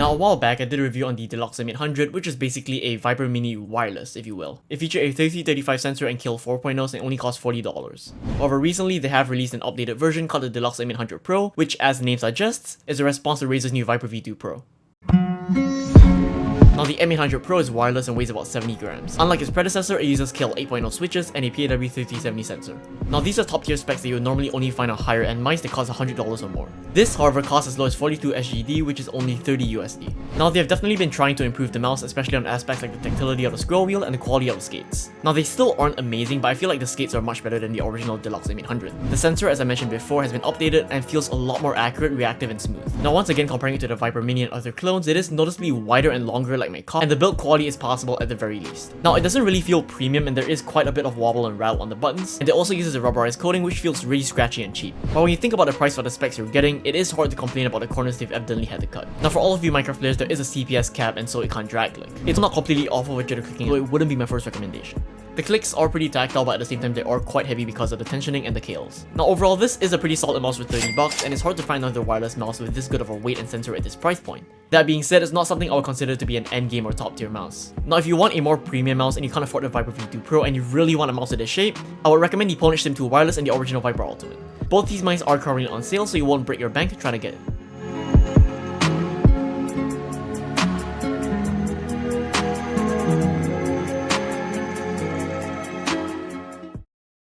Now a while back I did a review on the Delux M800, which is basically a Viper Mini wireless if you will. It featured a 3335 sensor and kill 4.0 and only cost $40. However, recently they have released an updated version called the Delux M800 Pro, which as the name suggests, is a response to Razer's new Viper V2 Pro. Now the M800 Pro is wireless and weighs about 70 grams. Unlike its predecessor, it uses Kill 8.0 switches and a PAW3370 sensor. Now these are top tier specs that you would normally only find on higher end mice that cost $100 or more. This however costs as low as 42 SGD, which is only 30 USD. Now they have definitely been trying to improve the mouse, especially on aspects like the tactility of the scroll wheel and the quality of the skates. Now they still aren't amazing, but I feel like the skates are much better than the original Delux M800. The sensor, as I mentioned before, has been updated and feels a lot more accurate, reactive and smooth. Now once again, comparing it to the Viper Mini and other clones, it is noticeably wider and longer like my cock, and the build quality is passable at the very least. Now it doesn't really feel premium and there is quite a bit of wobble and rattle on the buttons, and it also uses a rubberized coating which feels really scratchy and cheap. But when you think about the price for the specs you're getting, it is hard to complain about the corners they've evidently had to cut. Now for all of you Minecraft players, there is a CPS cap and so it can't drag click. It's not completely awful with jitter clicking, so it wouldn't be my first recommendation. The clicks are pretty tactile, but at the same time they are quite heavy because of the tensioning and the kills. Now overall, this is a pretty solid mouse for $30 and it's hard to find another wireless mouse with this good of a weight and sensor at this price point. That being said, it's not something I would consider to be an endgame or top tier mouse. Now if you want a more premium mouse and you can't afford the Viper V2 Pro and you really want a mouse of this shape, I would recommend the Ponish Sim 2 wireless and the original Viper Ultimate. Both these mice are currently on sale, so you won't break your bank trying to get it.